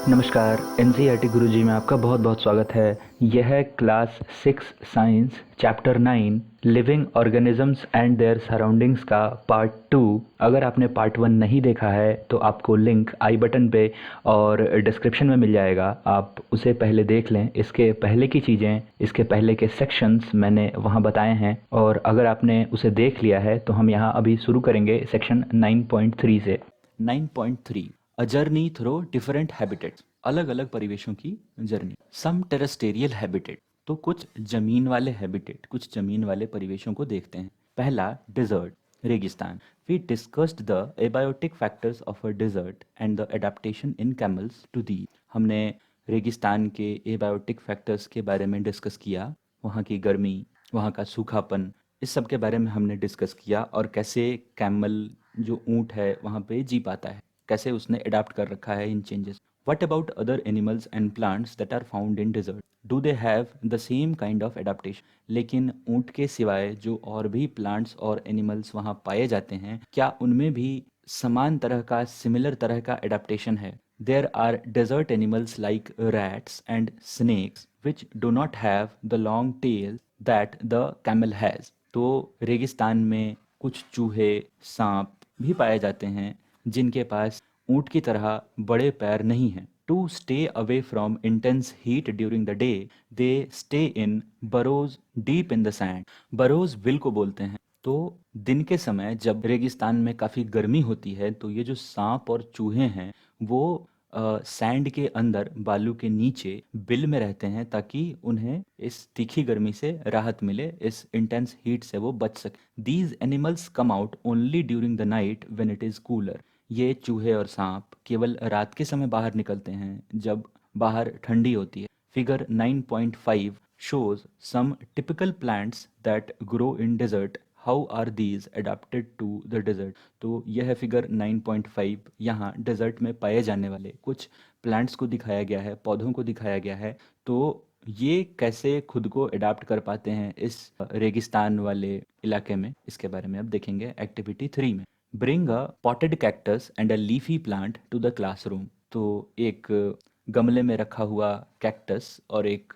नमस्कार। एनसीईआरटी गुरुजी में आपका बहुत बहुत स्वागत है। यह है class 6 science chapter 9 living organisms and there surroundings का पार्ट 2। अगर आपने पार्ट 1 नहीं देखा है तो आपको लिंक आई बटन पे और डिस्क्रिप्शन में मिल जाएगा, आप उसे पहले देख लें। इसके पहले की चीज़ें, इसके पहले के सेक्शंस मैंने वहाँ बताए हैं, और अगर आपने उसे देख लिया है तो हम यहाँ अभी शुरू करेंगे सेक्शन 9.3 से। 9.3 अ जर्नी थ्रू डिफरेंट हैबिटेट्स, अलग अलग परिवेशों की जर्नी। सम टेरेस्टेरियल हैबिटेट, तो कुछ जमीन वाले हैबिटेट, कुछ जमीन वाले परिवेशों को देखते हैं। पहला डिजर्ट, रेगिस्तान। We discussed the abiotic factors of a desert and the adaptation in camels to the. हमने रेगिस्तान के एबायोटिक फैक्टर्स के बारे में डिस्कस किया, वहाँ की गर्मी, वहाँ का सूखापन, इस सब के बारे में हमने डिस्कस किया, और कैसे कैमल जो ऊँट है वहाँ पे जी पाता है, कैसे उसने अडाप्ट कर रखा है इन changes. What about other animals and plants that are found in desert, do they have the same kind of adaptation. लेकिन ऊँट के सिवाय जो और भी प्लांट्स और एनिमल्स वहाँ पाए जाते हैं, क्या उनमें भी समान तरह का, सिमिलर तरह का एडाप्टेशन है? There are desert animals like rats and snakes which do not have the long tail that the camel has. तो रेगिस्तान में कुछ चूहे, सांप भी पाए जाते हैं जिनके पास ऊँट की तरह बड़े पैर नहीं हैं। To stay away from intense heat during the day, they stay in burrows deep in the sand. Burrows विल को बोलते हैं। तो दिन के समय जब रेगिस्तान में काफ़ी गर्मी होती है, तो ये जो सांप और चूहे हैं वो सैंड के अंदर, बालू के नीचे बिल में रहते हैं, ताकि उन्हें इस तीखी गर्मी से राहत मिले, इस इंटेंस हीट से वो बच सके। These animals come out only during the night when it is cooler. ये चूहे और सांप केवल रात के समय बाहर निकलते हैं जब बाहर ठंडी होती है। Figure 9.5 shows some typical plants that grow in desert. How are these adapted to the desert? तो यह है फिगर 9.5। यहाँ डेजर्ट में पाए जाने वाले कुछ प्लांट्स को दिखाया गया है, पौधों को दिखाया गया है। तो ये कैसे खुद को अडाप्ट कर पाते हैं इस रेगिस्तान वाले इलाके में, इसके बारे में अब देखेंगे एक्टिविटी 3 में। Bring a potted cactus and a leafy plant to the classroom. तो एक गमले में रखा हुआ कैक्टस और एक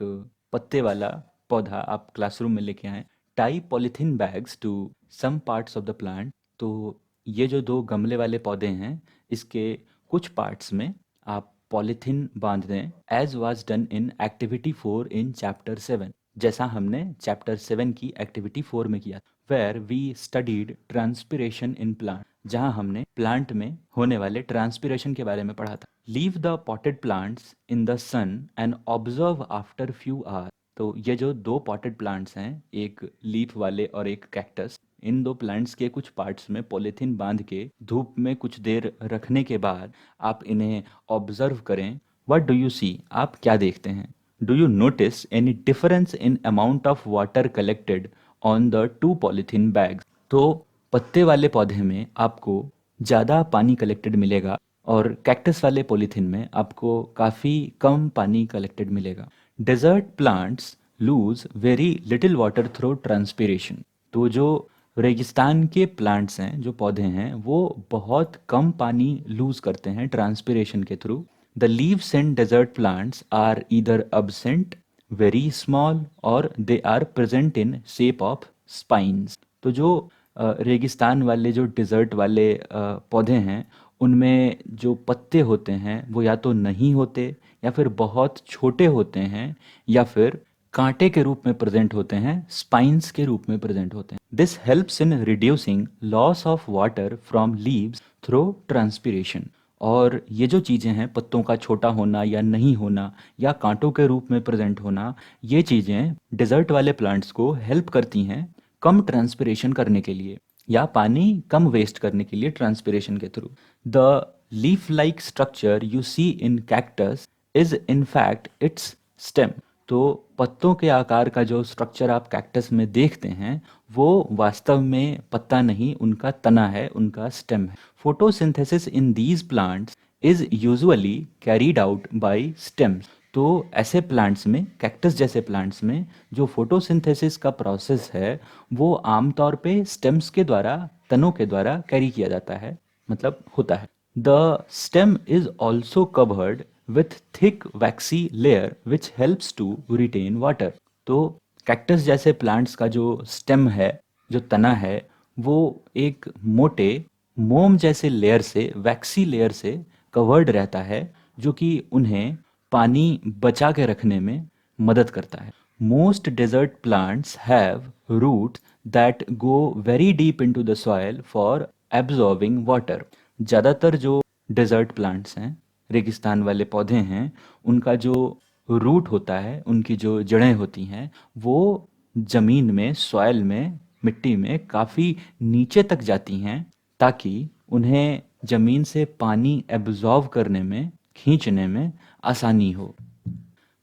पत्ते वाला पौधा आप क्लासरूम में लेके आएँ। Tie polythene bags to some parts of the plant. तो ये जो दो गमले वाले पौधे हैं, इसके कुछ पार्ट्स में आप पॉलीथीन बांध दें, as was done in activity 4 in chapter 7, जैसा हमने चैप्टर 7 की एक्टिविटी 4 में किया। Where we studied transpiration in plant, जहां हमने प्लांट में होने वाले ट्रांसपिरेशन के बारे में पढ़ा था। Leave the potted plants in the sun and observe after few hour. तो ये जो दो पॉटेड प्लांट्स हैं, एक लीफ वाले और एक कैक्टस, इन दो प्लांट्स के कुछ पार्ट्स में पॉलीथीन बांध के धूप में कुछ देर रखने के बाद आप इन्हें ऑब्जर्व करें। व्हाट डू यू सी, आप क्या देखते हैं? Do you notice any difference in amount of water collected on the two polythene bags? तो पत्ते वाले पौधे में आपको ज़्यादा पानी कलेक्टेड मिलेगा, और कैक्टस वाले पॉलीथीन में आपको काफ़ी कम पानी कलेक्टेड मिलेगा। Desert plants lose very little water through transpiration. तो जो रेगिस्तान के प्लांट्स हैं, जो पौधे हैं, वो बहुत कम पानी लूज करते हैं ट्रांसपिरेशन के through. The leaves in desert plants are either absent, very small, और they are present in shape of spines. तो जो रेगिस्तान वाले, जो डिज़र्ट वाले पौधे हैं, उनमें जो पत्ते होते हैं वो या तो नहीं होते, या फिर बहुत छोटे होते हैं, या फिर कांटे के रूप में प्रेजेंट होते हैं, स्पाइन्स के रूप में प्रेजेंट होते हैं। This helps in reducing loss of water from leaves through transpiration. और ये जो चीज़ें हैं, पत्तों का छोटा होना या नहीं होना, या कांटों के रूप में प्रेजेंट होना, ये चीज़ें डिज़र्ट वाले प्लांट्स को हेल्प करती हैं कम ट्रांसपिरेशन करने के लिए, या पानी कम वेस्ट करने के लिए ट्रांसपिरेशन के through. The leaf like structure you see in cactus is in fact its stem. तो पत्तों के आकार का जो स्ट्रक्चर आप कैक्टस में देखते हैं, वो वास्तव में पत्ता नहीं, उनका तना है, उनका स्टेम है। Photosynthesis in these plants is usually carried out by stems. तो ऐसे प्लांट्स में, कैक्टस जैसे प्लांट्स में, जो फोटोसिंथेसिस का प्रोसेस है वो आमतौर पे स्टेम्स के द्वारा, तनों के द्वारा कैरी किया जाता है, मतलब होता है। The stem is also covered with thick waxy layer which helps to retain water। तो कैक्टस जैसे प्लांट्स का जो स्टेम है, जो तना है, वो एक मोटे मोम जैसे लेयर से, वैक्सी लेयर से कवर्ड रहता है, जो कि उन्हें पानी बचा के रखने में मदद करता है। Most desert plants have root that go very deep into the soil for absorbing water. ज़्यादातर जो डेजर्ट प्लांट्स हैं, रेगिस्तान वाले पौधे हैं, उनका जो रूट होता है, उनकी जो जड़ें होती हैं, वो ज़मीन में, सॉइल में, मिट्टी में काफ़ी नीचे तक जाती हैं, ताकि उन्हें ज़मीन से पानी एब्जॉर्व करने में, खींचने में आसानी हो।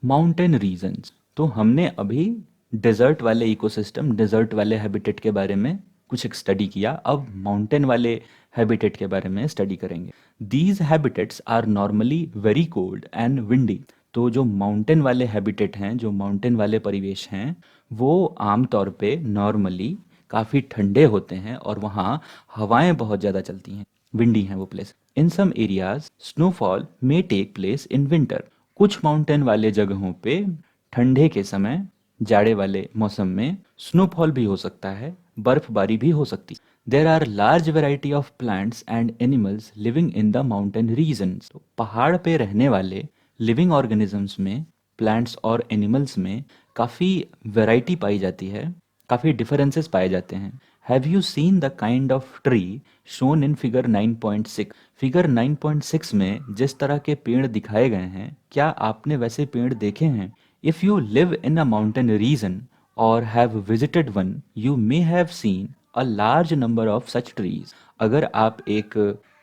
माउंटेन रीजन्स, तो हमने अभी डेजर्ट वाले इकोसिस्टम, डेजर्ट वाले हैबिटेट के बारे में कुछ एक स्टडी किया। अब माउंटेन वाले हैबिटेट के बारे में स्टडी करेंगे। These habitats are normally very cold and windy. तो जो माउंटेन वाले हैबिटेट हैं, जो माउंटेन वाले परिवेश हैं, वो आमतौर पे नॉर्मली काफ़ी ठंडे होते हैं और वहाँ हवाएं बहुत ज़्यादा चलती हैं, विंडी हैं वो place. In some areas snowfall may take place in winter. कुछ माउंटेन वाले जगहों पे ठंडे के समय, जाड़े वाले मौसम में स्नोफॉल भी हो सकता है, बर्फबारी भी हो सकती है। There are large variety of plants and animals living in the mountain regions. पहाड़ पे रहने वाले लिविंग ऑर्गेनिजम्स में, प्लांट्स और एनिमल्स में काफ़ी वैरायटी पाई जाती है, काफ़ी डिफरेंसेस पाए जाते हैं। Have you seen the kind of tree shown in figure 9.6? Figure 9.6 में जिस तरह के पेड़ दिखाए गए हैं, क्या आपने वैसे पेड़ देखे हैं? If you live in a mountain region और have visited one, you may have seen a large number of such trees. अगर आप एक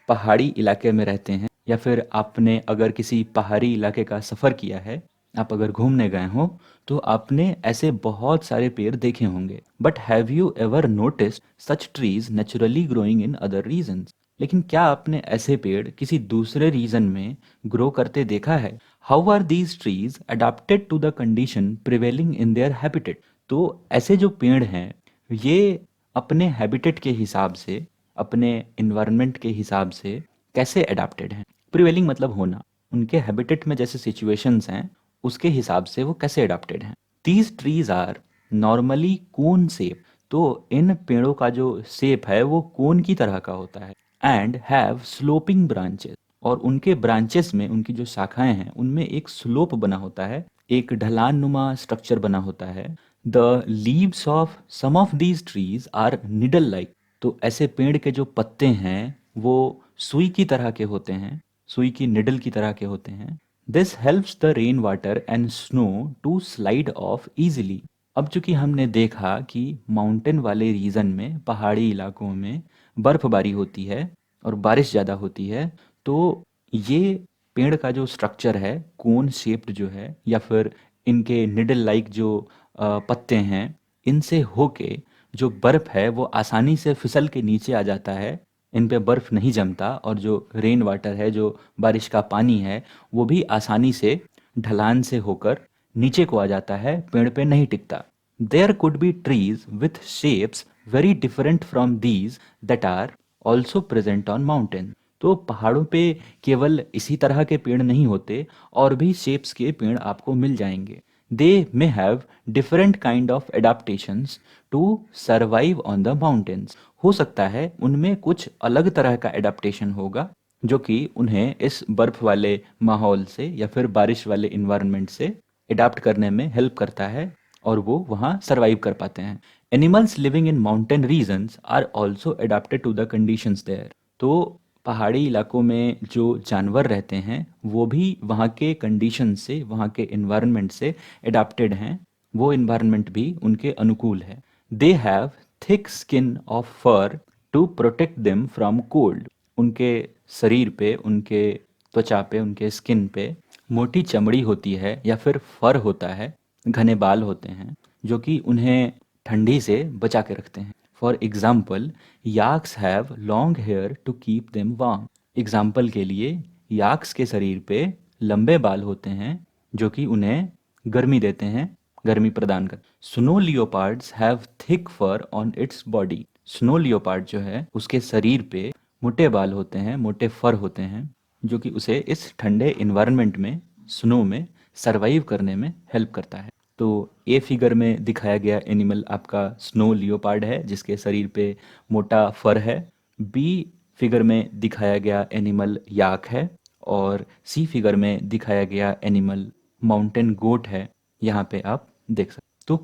पहाड़ी इलाके में रहते हैं, या फिर आपने अगर किसी पहाड़ी इलाके का सफ़र किया है, आप अगर घूमने गए हो, तो आपने ऐसे बहुत सारे पेड़ देखे होंगे। But have you ever noticed such trees naturally growing in other regions? लेकिन क्या आपने ऐसे पेड़ किसी दूसरे रीजन में ग्रो करते देखा है? How are these trees adapted to the condition prevailing in their habitat? तो ऐसे जो पेड़ हैं, ये अपने हैबिटेट के हिसाब से, अपने इन्वायरमेंट के हिसाब से कैसे अडेप्टेड हैं? प्रिवेलिंग मतलब होना, उनके हैबिटेट में जैसे सिचुएशंस हैं, उसके हिसाब से वो कैसे अडेप्टेड हैं। These trees are normally cone shape. तो इन पेड़ों का जो शेप है वो कोन की तरह का होता है। एंड हैव स्लोपिंग ब्रांचेस, और उनके ब्रांचेस में, उनकी जो शाखाएं हैं, उनमें एक स्लोप बना होता है, एक ढलान नुमा स्ट्रक्चर बना होता है। The leaves of some of these trees are needle like. तो ऐसे पेड़ के जो पत्ते हैं वो सुई की तरह के होते हैं, सुई की निडल की तरह के होते हैं। This helps the rain water and snow to slide off easily. अब चूंकि हमने देखा कि माउंटेन वाले रीजन में, पहाड़ी इलाकों में बर्फबारी होती है और बारिश ज़्यादा होती है, तो ये पेड़ का जो स्ट्रक्चर है, कोन शेप्ड जो है, या फिर इनके निडल लाइक जो पत्ते हैं, इनसे होके जो बर्फ है वो आसानी से फिसल के नीचे आ जाता है, इन पे बर्फ नहीं जमता, और जो रेन वाटर है, जो बारिश का पानी है, वो भी आसानी से ढलान से होकर नीचे को आ जाता है, पेड़ पे नहीं टिकता। There could be trees with shapes very different from these that are also present on mountain. तो पहाड़ों पे केवल इसी तरह के पेड़ नहीं होते, और भी शेप्स के पेड़ आपको मिल जाएंगे। They may have different kind of adaptations to survive on the mountains. हो सकता है उनमें कुछ अलग तरह का एडाप्टेशन होगा, जो कि उन्हें इस बर्फ वाले माहौल से या फिर बारिश वाले इन्वायरमेंट से एडाप्ट करने में हेल्प करता है, और वो वहाँ सर्वाइव कर पाते हैं। Animals living in mountain regions are also adapted to the conditions there. तो पहाड़ी इलाकों में जो जानवर रहते हैं, वो भी वहाँ के कंडीशन से, वहाँ के इन्वायरमेंट से एडाप्टेड हैं, वो इन्वायरमेंट भी उनके अनुकूल है। They have thick skin of fur to protect them from cold. उनके शरीर पे, उनके त्वचा पे, उनके स्किन पे मोटी चमड़ी होती है, या फिर फर होता है, घने बाल होते हैं, जो कि उन्हें ठंडी से बचा के रखते हैं। For example, yaks have long hair to keep them warm. Example के लिए, याक्स के शरीर पे लंबे बाल होते हैं, जो कि उन्हें गर्मी देते हैं, गर्मी प्रदान कर। Snow leopards have thick fur on its body. Snow leopard जो है, उसके शरीर पे मोटे बाल होते हैं, मोटे फर होते हैं, जो कि उसे इस ठंडे इन्वायरमेंट में, स्नो में सरवाइव करने में हेल्प करता है। तो ए फिगर में दिखाया गया एनिमल आपका स्नो लियोपार्ड है, जिसके शरीर पे मोटा फर है। बी फिगर में दिखाया गया एनिमल याक है। और सी फिगर में दिखाया गया एनिमल माउंटेन गोट है। यहाँ पे आप देख सकते। तो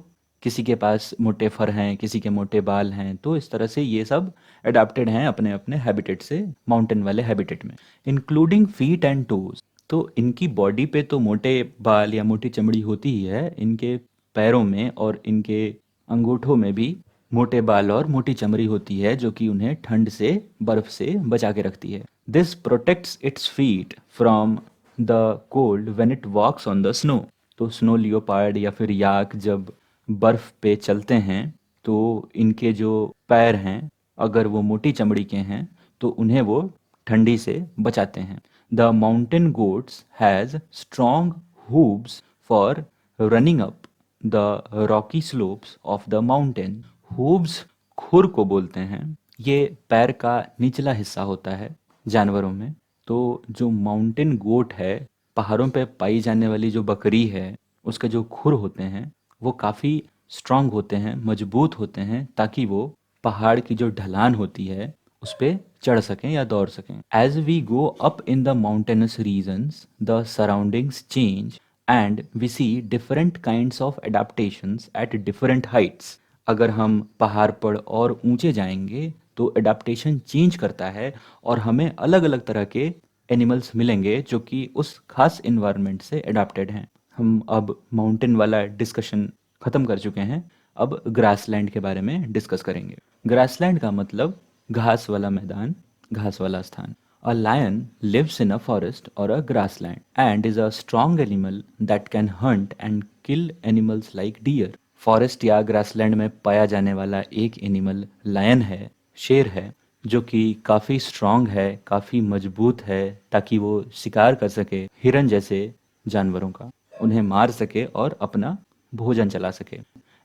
किसी के पास मोटे फर हैं, किसी के मोटे बाल हैं, तो इस तरह से ये सब अडाप्टेड हैं अपने अपने हैबिटेट से माउंटेन वाले हैबिटेट में, इंक्लूडिंग फीट एंड टोज। तो इनकी बॉडी पे तो मोटे बाल या मोटी चमड़ी होती ही है, इनके पैरों में और इनके अंगूठों में भी मोटे बाल और मोटी चमड़ी होती है, जो कि उन्हें ठंड से, बर्फ से बचा के रखती है। This protects its feet from the cold when it walks on the snow. तो स्नो लियोपार्ड या फिर याक जब बर्फ पे चलते हैं तो इनके जो पैर हैं, अगर वो मोटी चमड़ी के हैं तो उन्हें वो ठंडी से बचाते हैं। The mountain goats has strong hooves for running up the Rocky slopes of the mountain. Hooves खुर को बोलते हैं। ये पैर का निचला हिस्सा होता है जानवरों में। तो जो माउंटेन गोट है, पहाड़ों पे पाई जाने वाली जो बकरी है, उसके जो खुर होते हैं वो काफ़ी स्ट्रांग होते हैं, मजबूत होते हैं, ताकि वो पहाड़ की जो ढलान होती है उस पे चढ़ सकें या दौड़ सकें। As we go up in the mountainous regions the surroundings change and we see different kinds of adaptations at different heights. अगर हम पहाड़ पर और ऊंचे जाएंगे तो एडाप्टेशन चेंज करता है और हमें अलग अलग तरह के एनिमल्स मिलेंगे जो कि उस खास इन्वायरमेंट से एडाप्टेड हैं। हम अब माउंटेन वाला डिस्कशन ख़त्म कर चुके हैं, अब ग्रासलैंड के बारे में डिस्कस करेंगे। ग्रासलैंड का मतलब घास वाला मैदान, घास वाला स्थान। A lion lives in a forest or a grassland and is a strong animal that can hunt and kill animals like deer. Forest या ग्रासलैंड में पाया जाने वाला एक एनिमल लायन है, शेर है, जो कि काफ़ी स्ट्रांग है, काफ़ी मजबूत है, ताकि वो शिकार कर सके हिरन जैसे जानवरों का, उन्हें मार सके और अपना भोजन चला सके।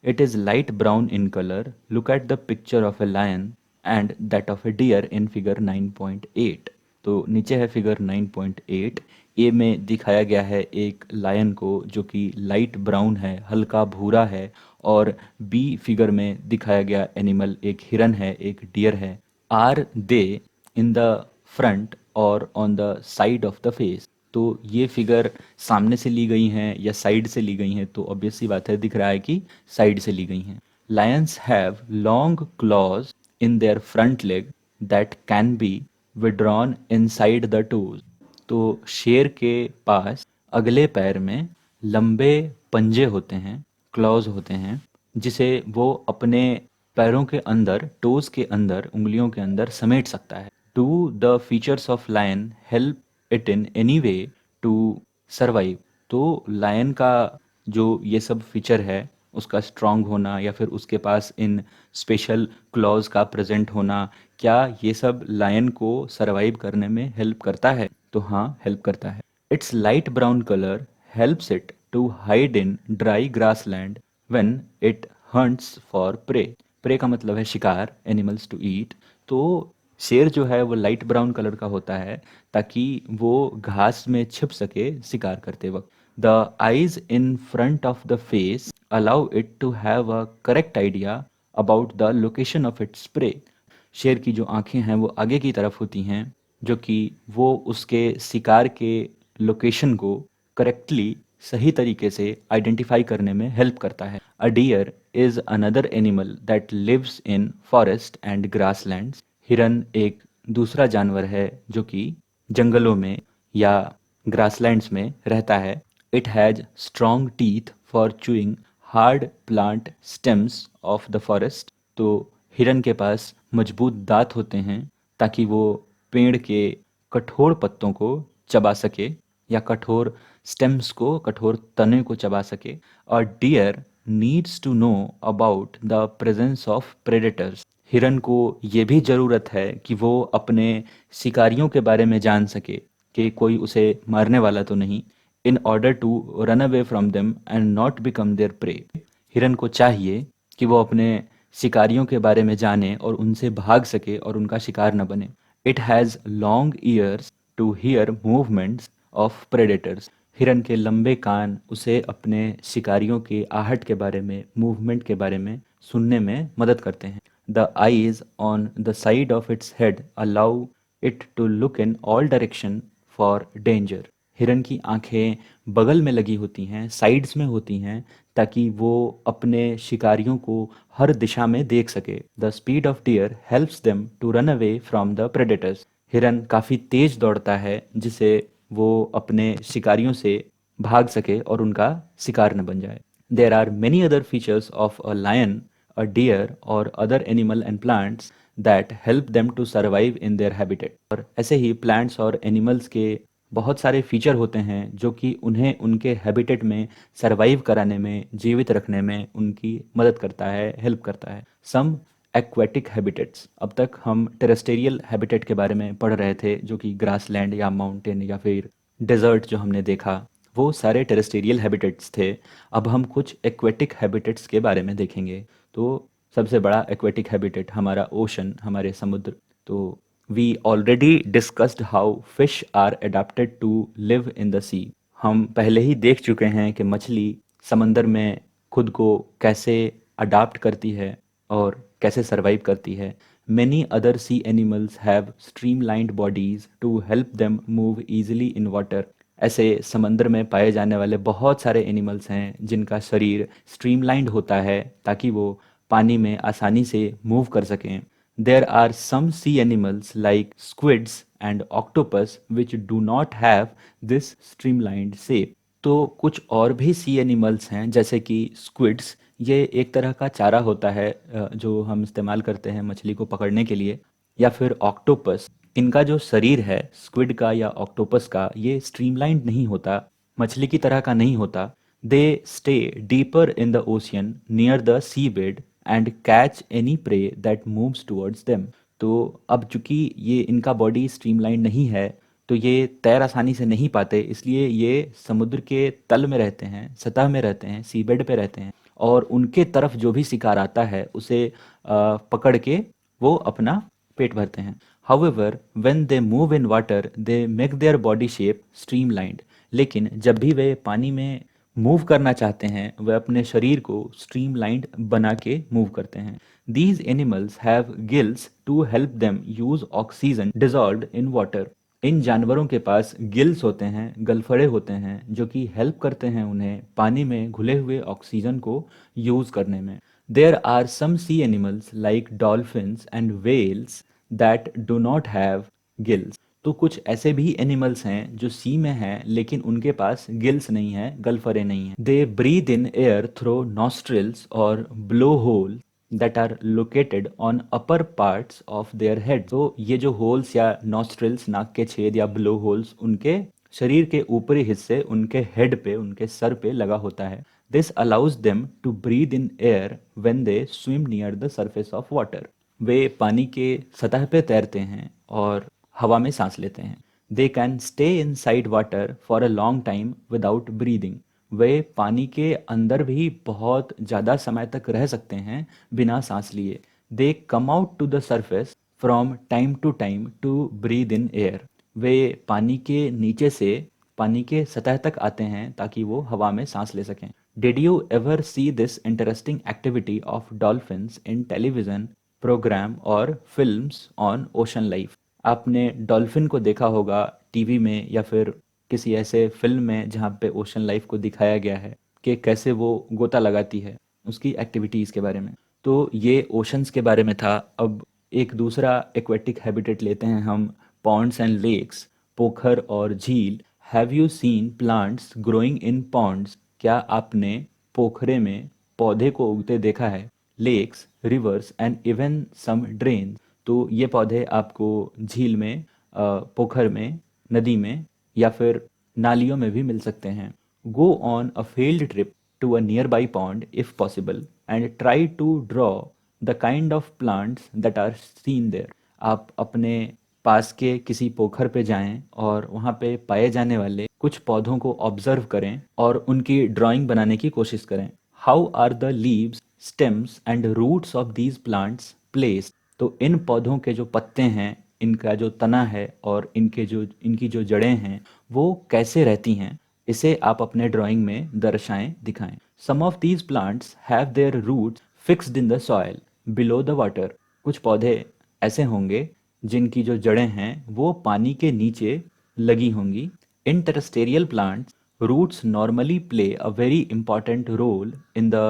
It is light brown in colour. Look at the picture of a lion and that of a deer in figure 9.8। तो नीचे है फिगर 9.8। ए में दिखाया गया है एक लायन को जो कि लाइट ब्राउन है, हल्का भूरा है। और बी फिगर में दिखाया गया एनिमल एक हिरन है, एक डियर है। Are they in the front और on the side of the face. तो ये फिगर सामने से ली गई हैं या साइड से ली गई हैं, तो ऑब्वियस सी बात है, दिख रहा है कि साइड से ली गई हैं। Lions have long clause in their front leg that can be withdrawn inside the toes. तो शेर के पास अगले पैर में लंबे पंजे होते हैं, क्लॉज होते हैं, जिसे वो अपने पैरों के अंदर, टोज के अंदर, उंगलियों के अंदर समेट सकता है। Do the features of lion help it in any way to survive. तो लायन का जो ये सब फीचर है, उसका स्ट्रांग होना या फिर उसके पास इन स्पेशल क्लॉज का प्रेजेंट होना, क्या ये सब लायन को सर्वाइव करने में हेल्प करता है? तो हाँ, हेल्प करता है। Its light brown colour helps it to hide in dry grass land when it hunts for prey. Prey का मतलब है शिकार, एनिमल्स टू ईट। तो शेर जो है वो लाइट ब्राउन कलर का होता है ताकि वो घास में छिप सके शिकार करते वक्त। The eyes in front of the face allow it to have a correct idea about the location of its prey. शेर की जो आंखें हैं वो आगे की तरफ होती हैं, जो कि वो उसके शिकार के लोकेशन को करेक्टली, सही तरीके से आइडेंटिफाई करने में हेल्प करता है। A deer is another animal that lives in forest and grasslands. हिरन एक दूसरा जानवर है जो कि जंगलों में या ग्रासलैंड्स में रहता है। It has strong teeth for chewing hard plant stems of the forest. तो हिरन के पास मजबूत दांत होते हैं ताकि वो पेड़ के कठोर पत्तों को चबा सके या कठोर स्टेम्स को, कठोर तने को चबा सके। और deer needs to know about the presence of predators. हिरन को ये भी ज़रूरत है कि वो अपने शिकारियों के बारे में जान सके कि कोई उसे मारने वाला तो नहीं, in order to run away from them and not become their prey. हिरन को चाहिए कि वो अपने शिकारियों के बारे में जाने और उनसे भाग सके और उनका शिकार न बने। It has long ears to hear movements of predators. हिरन के लंबे कान उसे अपने शिकारियों की आहट के बारे में, मूवमेंट के बारे में सुनने में मदद करते हैं। The eyes on the side of its head allow it to look in all direction for danger. हिरन की आंखें बगल में लगी होती हैं, साइड्स में होती हैं, ताकि वो अपने शिकारियों को हर दिशा में देख सके। The speed of deer helps them to run away from the predators. हिरन काफ़ी तेज दौड़ता है जिसे वो अपने शिकारियों से भाग सके और उनका शिकार न बन जाए। There are many other features of a lion, a deer और other animal and plants that help them to survive in their habitat. और ऐसे ही प्लांट्स और एनिमल्स के बहुत सारे फीचर होते हैं जो कि उन्हें उनके हैबिटेट में सरवाइव कराने में, जीवित रखने में उनकी मदद करता है, हेल्प करता है। सम एक्वेटिक हैबिटेट्स। अब तक हम टेरेस्टेरियल हैबिटेट के बारे में पढ़ रहे थे, जो कि ग्रासलैंड या माउंटेन या फिर डेजर्ट जो हमने देखा, वो सारे टेरेस्टेरियल हैबिटेट्स थे। अब हम कुछ एक्वेटिक हैबिटेट्स के बारे में देखेंगे। तो सबसे बड़ा एक्वेटिक हैबिटेट हमारा ओशन, हमारे समुद्र। तो we already discussed how fish are adapted to live in the sea. हम पहले ही देख चुके हैं कि मछली समंदर में खुद को कैसे अडाप्ट करती है और कैसे सरवाइव करती है। Many other sea animals have streamlined bodies to help them move easily in water. ऐसे समंदर में पाए जाने वाले बहुत सारे एनिमल्स हैं जिनका शरीर स्ट्रीमलाइंड होता है ताकि वो पानी में आसानी से मूव कर सकें। There are some sea animals like squids and octopus which do not have this streamlined shape. तो कुछ और भी सी एनिमल्स हैं जैसे कि स्क्विड्स, ये एक तरह का चारा होता है जो हम इस्तेमाल करते हैं मछली को पकड़ने के लिए। या फिर ऑक्टोपस, इनका जो शरीर है स्क्विड का या ऑक्टोपस का, ये स्ट्रीमलाइंड नहीं होता, मछली की तरह का नहीं होता। They stay deeper in the ocean near the sea bed and catch any prey that moves towards them. तो अब चूंकि ये इनका बॉडी स्ट्रीमलाइन नहीं है, तो ये तैर आसानी से नहीं पाते, इसलिए ये समुद्र के तल में रहते हैं, सतह में रहते हैं, सीबेड पे रहते हैं, और उनके तरफ जो भी शिकार आता है उसे पकड़ के वो अपना पेट भरते हैं। However when they move in water they make their body shape streamlined. लेकिन जब भी वे पानी में मूव करना चाहते हैं वे अपने शरीर को स्ट्रीमलाइंड बना के मूव करते हैं। These animals have gills to help them use oxygen dissolved in water. इन जानवरों के पास गिल्स होते हैं, गलफड़े होते हैं, जो कि हेल्प करते हैं उन्हें पानी में घुले हुए ऑक्सीजन को यूज करने में। There are some sea animals like dolphins and whales that do not have gills. तो कुछ ऐसे भी एनिमल्स हैं जो सी में हैं लेकिन उनके पास गिल्स नहीं है, गलफरे नहीं है। They breathe in air through nostrils और blow hole that are located on upper parts of their head. तो ये जो होल्स या नॉस्ट्रिल्स, नाक के छेद या ब्लो होल्स, उनके शरीर के ऊपरी हिस्से, उनके हेड पे, उनके सर पे लगा होता है। This allows them to breathe in air when they swim near the surface of water. वे पानी के सतह पे तैरते हैं और हवा में सांस लेते हैं। They can stay inside water for a long time without breathing. वे पानी के अंदर भी बहुत ज़्यादा समय तक रह सकते हैं बिना सांस लिए। They come out to the surface from time to breathe in air. वे पानी के नीचे से पानी के सतह तक आते हैं ताकि वो हवा में सांस ले सकें। Did you ever see this interesting activity of dolphins in television programme or films on ocean life? आपने डॉल्फिन को देखा होगा टीवी में या फिर किसी ऐसे फिल्म में जहाँ पे ओशन लाइफ को दिखाया गया है कि कैसे वो गोता लगाती है, उसकी एक्टिविटीज़ के बारे में। तो ये ओशंस के बारे में था। अब एक दूसरा एक्वेटिक हैबिटेट लेते हैं हम, पॉन्ड्स एंड लेक्स, पोखर और झील। Have you seen plants growing in ponds? क्या आपने पोखरे में पौधे को उगते देखा है? Lakes, rivers and even some drain. तो ये पौधे आपको झील में, पोखर में, नदी में या फिर नालियों में भी मिल सकते हैं। Go on a field trip to a nearby pond if possible and try to draw the kind of plants that are seen there. आप अपने पास के किसी पोखर पे जाएं और वहाँ पे पाए जाने वाले कुछ पौधों को ऑब्जर्व करें और उनकी ड्राइंग बनाने की कोशिश करें। How are the leaves, stems and roots of these plants placed? तो इन पौधों के जो पत्ते हैं इनका जो तना है और इनकी जो जड़ें हैं वो कैसे रहती हैं, इसे आप अपने ड्राइंग में दर्शाएं, दिखाएं। Some of these plants have their roots fixed in the soil below the water. कुछ पौधे ऐसे होंगे जिनकी जो जड़ें हैं वो पानी के नीचे लगी होंगी। In terrestrial plants roots normally play a very important role in the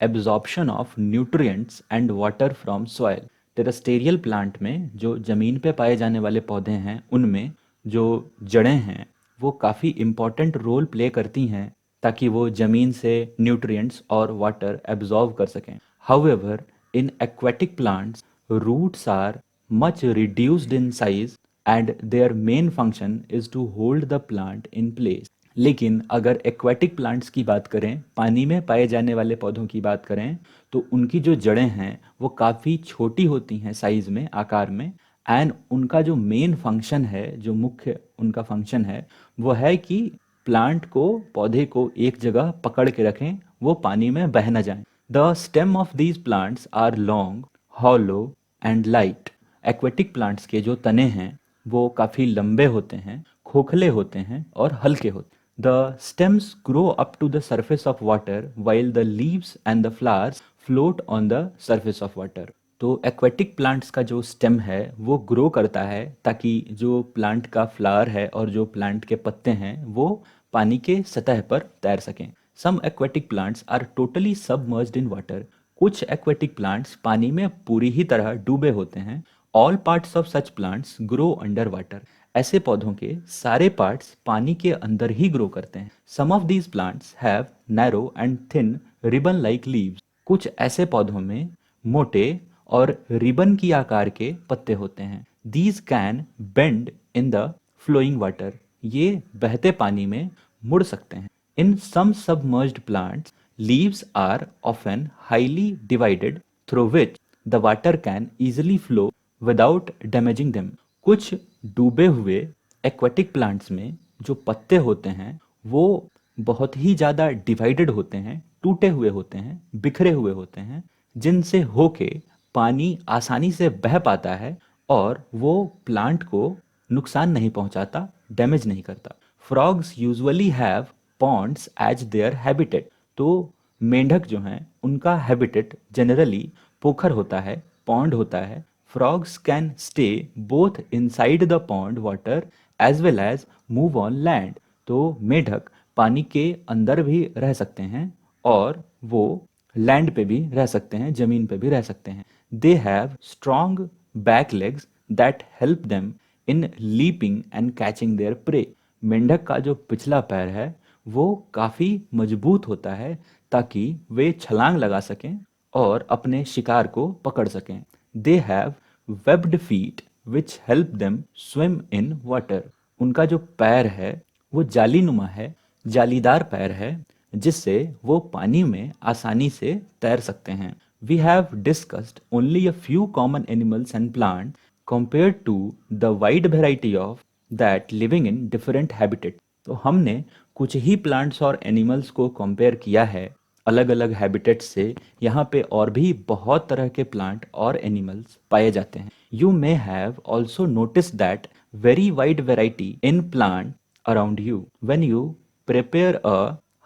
absorption of nutrients and water from soil। Terrestrial plant में जो जमीन पे पाए जाने वाले पौधे हैं उनमें जो जड़ें हैं वो काफ़ी इम्पॉर्टेंट रोल प्ले करती हैं ताकि वो ज़मीन से न्यूट्रिएंट्स और वाटर एब्जॉर्व कर सकें। However in aquatic plants roots are much reduced in size and their main function is to hold the plant in place. लेकिन अगर एक्वेटिक प्लांट्स की बात करें, पानी में पाए जाने वाले पौधों की बात करें, तो उनकी जो जड़ें हैं वो काफ़ी छोटी होती हैं साइज़ में, आकार में। एंड उनका जो मेन फंक्शन है, जो मुख्य उनका फंक्शन है, वो है कि प्लांट को, पौधे को एक जगह पकड़ के रखें, वो पानी में बह न जाएं। The stem of these plants are long, hollow and light. Aquatic plants के जो तने हैं वो काफ़ी लंबे होते हैं, खोखले होते हैं और हल्के होते हैं। The stems grow up to the surface of water while the leaves and the flowers float on the surface of water। तो एक्वेटिक प्लांट्स का जो स्टेम है वो ग्रो करता है ताकि जो प्लांट का फ्लावर है और जो प्लांट के पत्ते हैं वो पानी के सतह पर तैर सकें। Some aquatic plants are totally submerged in water. कुछ एक्वेटिक प्लांट्स पानी में पूरी ही तरह डूबे होते हैं। All parts of such plants grow under water. ऐसे पौधों के सारे पार्ट्स पानी के अंदर ही ग्रो करते हैं। Some of these plants have narrow and thin ribbon like leaves. कुछ ऐसे पौधों में मोटे और रिबन की आकार के पत्ते होते हैं। These can bend in the flowing water. ये बहते पानी में मुड़ सकते हैं। In some submerged plants leaves are often highly divided through which the water can easily flow without damaging them. कुछ डूबे हुए एक्वेटिक प्लांट्स में जो पत्ते होते हैं वो बहुत ही ज़्यादा डिवाइडेड होते हैं, टूटे हुए होते हैं, बिखरे हुए होते हैं, जिनसे होके पानी आसानी से बह पाता है और वो प्लांट को नुकसान नहीं पहुंचाता, डैमेज नहीं करता। Frogs usually have ponds as their habitat. तो मेंढक जो हैं उनका हैबिटेट जनरली पोखर होता है, पॉन्ड होता है। Frogs can stay both inside the pond water as well as move on land। तो मेढक पानी के अंदर भी रह सकते हैं और वो लैंड पे भी रह सकते हैं, जमीन पे भी रह सकते हैं। They have strong back legs that help them in leaping and catching their prey। मेंढक का जो पिछला पैर है वो काफ़ी मजबूत होता है ताकि वे छलांग लगा सकें और अपने शिकार को पकड़ सकें। They have webbed feet which help them swim in water। उनका जो पैर है वो जालीनुमा है, जालीदार पैर है, जिससे वो पानी में आसानी से तैर सकते हैं। We have discussed only a few common animals and plants compared to the wide variety of that living in different habitat। तो हमने कुछ ही प्लांट्स और एनिमल्स को कंपेयर किया है अलग अलग हैबिटेट्स से। यहाँ पे और भी बहुत तरह के प्लांट और एनिमल्स पाए जाते हैं। You may have also notice that very wide variety in plant around you when you prepare a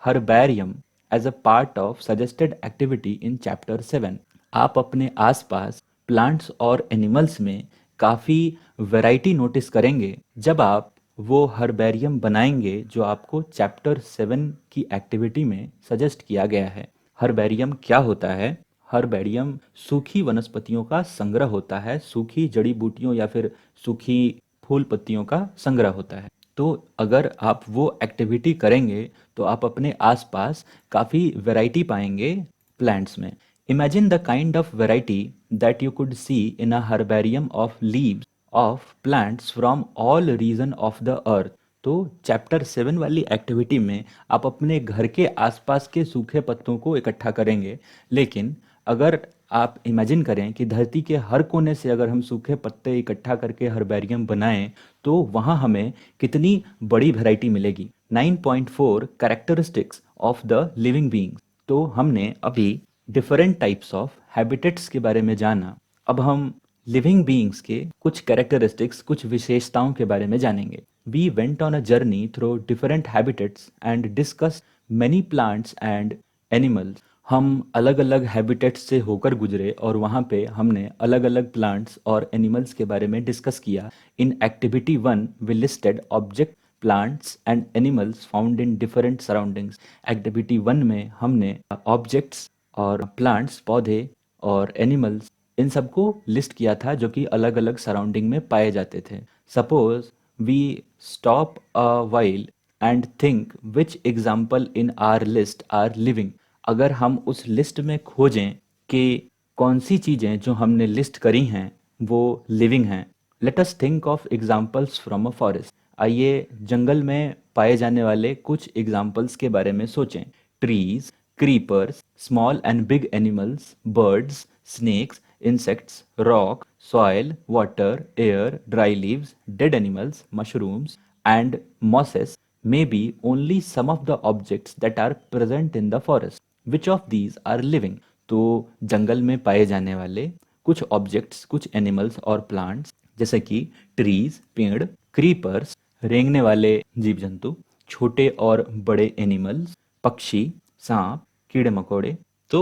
herbarium as a part of suggested activity in chapter 7। आप अपने आसपास प्लांट्स और एनिमल्स में काफ़ी वैरायटी नोटिस करेंगे जब आप वो हर्बेरियम बनाएंगे जो आपको चैप्टर 7 की एक्टिविटी में सजेस्ट किया गया है। हर्बेरियम क्या होता है? हर्बेरियम सूखी वनस्पतियों का संग्रह होता है, सूखी जड़ी बूटियों या फिर सूखी फूल पत्तियों का संग्रह होता है। तो अगर आप वो एक्टिविटी करेंगे तो आप अपने आसपास काफ़ी वैरायटी पाएंगे प्लांट्स में। Imagine the kind of variety that you could see in a herbarium of leaves of plants from all region of the earth. तो चैप्टर 7 वाली एक्टिविटी में आप अपने घर के आसपास के सूखे पत्तों को इकट्ठा करेंगे, लेकिन अगर आप इमेजिन करें कि धरती के हर कोने से अगर हम सूखे पत्ते इकट्ठा करके हर्बेरियम बनाएं तो वहाँ हमें कितनी बड़ी वैरायटी मिलेगी। 9.4 characteristics of the living beings. तो हमने अभी डिफरेंट टाइप्स ऑफ हैबिटेट्स के बारे में जाना। अब हम लिविंग बीइंग्स के कुछ कैरेक्टरिस्टिक्स, कुछ विशेषताओं के बारे में जानेंगे। We went on a journey through different habitats and discuss many plants and animals. हम अलग अलग हैबिटेट्स से होकर गुजरे और वहाँ पे हमने अलग अलग प्लांट्स और एनिमल्स के बारे में डिस्कस किया। In activity 1 we listed object, plants and animals found in different surroundings. Activity 1 में हमने ऑब्जेक्ट्स और प्लांट्स, पौधे और एनिमल्स, इन सबको लिस्ट किया था जो कि अलग अलग सराउंडिंग में पाए जाते थे। Suppose we stop a while and think which example in our list are living. अगर हम उस लिस्ट में खोजें कि कौन सी चीज़ें जो हमने लिस्ट करी हैं वो लिविंग हैं। Let us think of examples from a forest. आइए जंगल में पाए जाने वाले कुछ एग्जाम्पल्स के बारे में सोचें। Trees, creepers, small and big animals, birds, snakes, insects, rock, soil, water, air, dry leaves, dead animals, mushrooms, and mosses may be only some of the objects that are present in the forest. Which of these are living? तो जंगल में पाए जाने वाले कुछ objects, कुछ animals और plants जैसे कि ट्रीज, पेड़, क्रीपर्स, रेंगने वाले जीव जंतु, छोटे और बड़े एनिमल्स, पक्षी, सांप, कीड़े मकोड़े। तो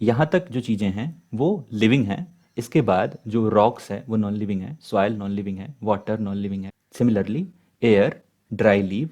यहाँ तक जो चीज़ें हैं वो लिविंग हैं। इसके बाद जो रॉक्स है वो नॉन लिविंग है, सॉइल नॉन लिविंग है, वाटर नॉन लिविंग है। सिमिलरली एयर, ड्राई लीव,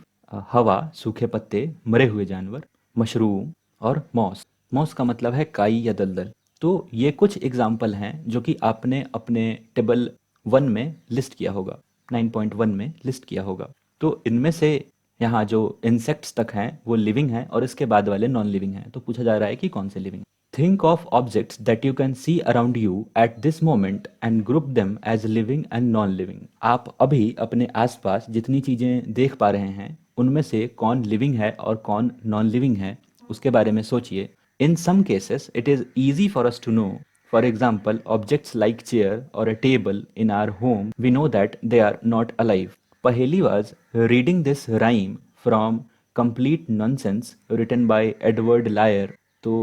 हवा, सूखे पत्ते, मरे हुए जानवर, मशरूम और मॉस। मॉस का मतलब है काई या दलदल। तो ये कुछ एग्जाम्पल हैं जो कि आपने अपने टेबल 1 में लिस्ट किया होगा, 9.1 में लिस्ट किया होगा। तो इनमें से यहाँ जो इंसेक्ट्स तक हैं वो लिविंग हैं और इसके बाद वाले नॉन लिविंग हैं। तो पूछा जा रहा है कि कौन से living. Think of objects that you can see around you at this moment and group them as living and non living. आप अभी अपने आसपास जितनी चीज़ें देख पा रहे हैं उनमें से कौन लिविंग है और कौन नॉन लिविंग है उसके बारे में सोचिए। In some cases it is easy for us to know. For example, objects like chair और a table in our home, we know that they are not alive. Paheli was reading this rhyme from Complete Nonsense written by Edward Lear। तो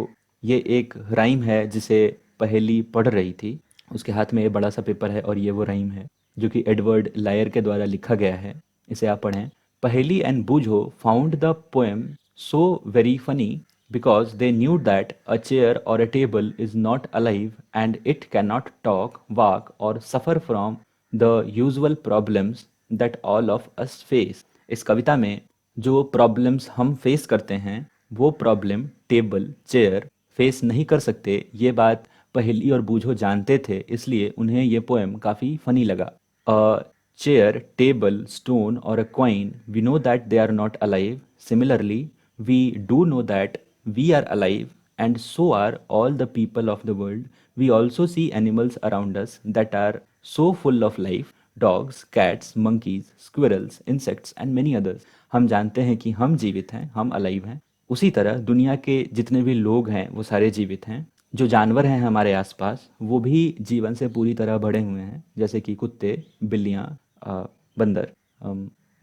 ये एक rhyme है जिसे पहेली पढ़ रही थी। उसके हाथ में ये बड़ा सा पेपर है और ये वो राइम है जो कि एडवर्ड लायर के द्वारा लिखा गया है। इसे आप पढ़ें। Paheli and Boojho found the poem so very funny because they knew that a chair or a table is not alive and it cannot talk, walk or suffer from the usual problems that all of us face। इस कविता में जो problems हम face करते हैं वो problem table, chair face नहीं कर सकते। ये बात पहेली और बूझो जानते थे, इसलिए उन्हें ये पोएम काफ़ी फनी लगा। अ chair, table, stone or a coin, we know that they are not alive. Similarly, we do know that we are alive and so are all the people of the world. We also see animals around us that are so full of life: dogs, cats, monkeys, squirrels, insects and many others। हम जानते हैं कि हम जीवित हैं, हम alive हैं। उसी तरह दुनिया के जितने भी लोग हैं वो सारे जीवित हैं। जो जानवर हैं हमारे आसपास वो भी जीवन से पूरी तरह भरे हुए हैं, जैसे कि कुत्ते, बिल्लियाँ, बंदर,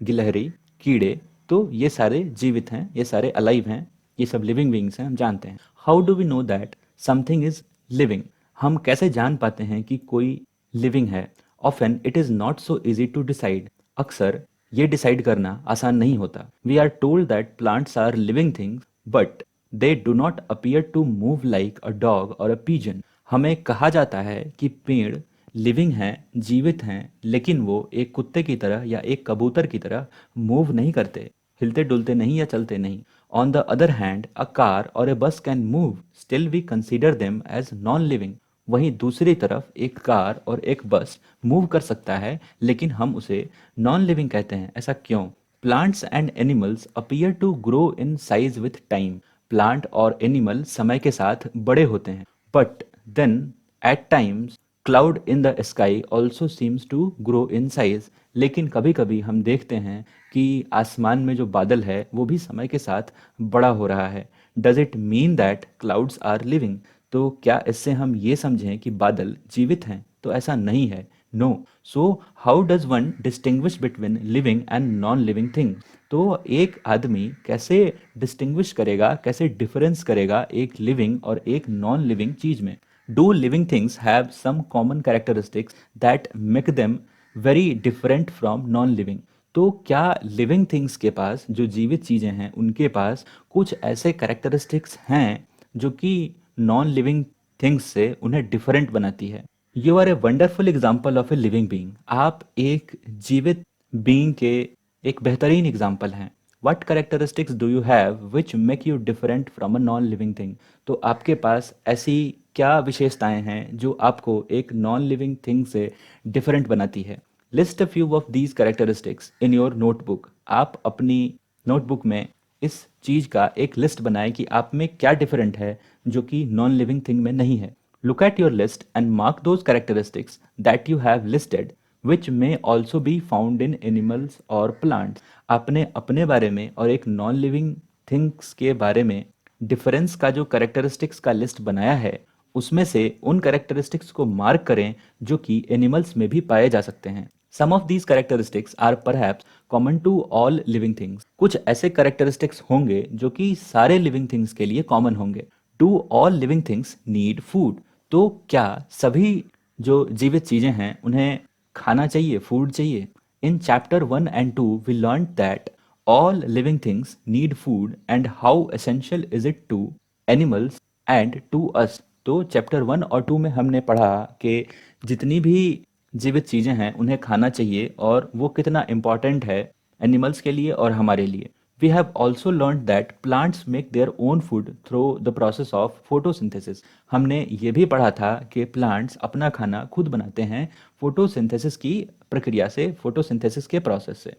गिलहरी, कीड़े। तो ये सारे जीवित हैं, ये सारे अलाइव हैं, ये सब लिविंग बींग्स हैं, हम जानते हैं। How do we know that something is living? हम कैसे जान पाते हैं कि कोई लिविंग है? Often it is not so easy to decide. अक्सर ये डिसाइड करना आसान नहीं होता। We are told that plants are living things but they do not appear to move like a dog or a pigeon. हमें कहा जाता है कि पेड़ लिविंग हैं, जीवित हैं, लेकिन वो एक कुत्ते की तरह या एक कबूतर की तरह मूव नहीं करते, हिलते डुलते नहीं या चलते नहीं। On the other hand a car or a bus can move, still we consider them as non living. वहीं दूसरी तरफ एक कार और एक बस मूव कर सकता है लेकिन हम उसे नॉन लिविंग कहते हैं। ऐसा क्यों? Plants and animals appear to grow in size with time. Plant और एनिमल समय के साथ बड़े होते हैं, but then at times cloud in the sky also seems to grow in size. लेकिन कभी कभी हम देखते हैं कि आसमान में जो बादल है वो भी समय के साथ बड़ा हो रहा है। Does it mean that clouds are living? तो क्या इससे हम ये समझें कि बादल जीवित हैं? तो ऐसा नहीं है। No. So how does one distinguish between living and non living thing? तो एक आदमी कैसे डिस्टिंग्विश करेगा, कैसे डिफरेंस करेगा एक लिविंग और एक नॉन लिविंग चीज़ में? Do living things have some common characteristics that make them very different from non living? तो क्या लिविंग थिंग्स के पास, जो जीवित चीज़ें हैं उनके पास कुछ ऐसे कैरेक्टरिस्टिक्स हैं जो कि नॉन लिविंग थिंग्स से उन्हें डिफरेंट बनाती है? You are a wonderful example of a living being. आप एक जीवित बीइंग के एक बेहतरीन एग्जाम्पल हैं। What characteristics do you have which make you different from a non living thing? तो आपके पास ऐसी क्या विशेषताएं हैं जो आपको एक नॉन लिविंग थिंग से डिफरेंट बनाती है? List a few of these characteristics in your notebook. आप अपनी नोटबुक में इस चीज़ का एक लिस्ट बनाएं कि आप में क्या डिफरेंट है जो कि नॉन लिविंग थिंग में नहीं है। Look at your list and mark those characteristics that you have listed, which may also be found in animals or plants. आपने अपने बारे में और एक नॉन लिविंग थिंग्स के बारे में डिफरेंस का जो कैरेक्टरिस्टिक्स का लिस्ट बनाया है, उसमें से उन कैरेक्टरिस्टिक्स को मार्क करें जो कि एनिमल्स में भी पाए जा सकते हैं। Some of these characteristics are perhaps common to all living things. कुछ ऐसे कैरेक्टरिस्टिक्स होंगे जो कि सारे लिविंग थिंग्स के लिए कॉमन होंगे। Do all living things need food? तो क्या सभी जो जीवित चीजें हैं उन्हें खाना चाहिए, फूड चाहिए? In chapter 1 and 2 we learn that all living things need food and how essential is it to animals and to us. तो चैप्टर 1 और 2 में हमने पढ़ा कि जितनी भी जीवित चीजें हैं उन्हें खाना चाहिए और वो कितना इम्पॉर्टेंट है एनिमल्स के लिए और हमारे लिए। We have also learned that plants make their own food through the process of photosynthesis. हमने ये भी पढ़ा था कि प्लांट्स अपना खाना खुद बनाते हैं फोटोसिंथेसिस की प्रक्रिया से, फोटोसिंथेसिस के प्रोसेस से।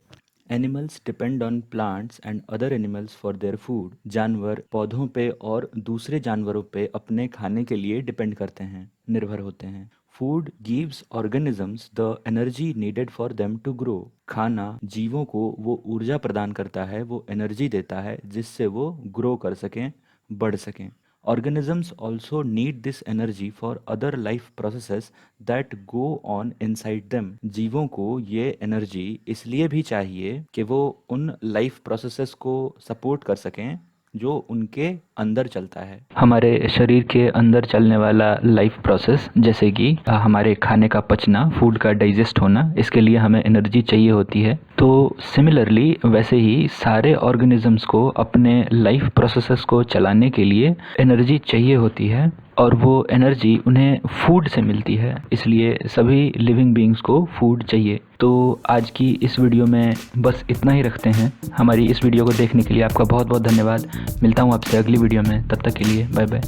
Animals depend on plants and other animals for their food. जानवर पौधों पे और दूसरे जानवरों पे अपने खाने के लिए डिपेंड करते हैं, निर्भर होते हैं। Food gives organisms the energy needed for them to grow. खाना जीवों को वो ऊर्जा प्रदान करता है, वो एनर्जी देता है जिससे वो ग्रो कर सकें, बढ़ सकें। Organisms also need this energy for other life processes that go on inside them. जीवों को ये एनर्जी इसलिए भी चाहिए कि वो उन लाइफ प्रोसेसेस को सपोर्ट कर सकें जो उनके अंदर चलता है। हमारे शरीर के अंदर चलने वाला लाइफ प्रोसेस, जैसे कि हमारे खाने का पचना, फूड का डाइजेस्ट होना, इसके लिए हमें एनर्जी चाहिए होती है। तो सिमिलरली वैसे ही सारे ऑर्गेनिजम्स को अपने लाइफ प्रोसेसेस को चलाने के लिए एनर्जी चाहिए होती है और वो एनर्जी उन्हें फूड से मिलती है, इसलिए सभी लिविंग बीइंग्स को फूड चाहिए। तो आज की इस वीडियो में बस इतना ही रखते हैं। हमारी इस वीडियो को देखने के लिए आपका बहुत बहुत धन्यवाद। मिलता हूँ आपसे अगली वीडियो में, तब तक के लिए बाय बाय।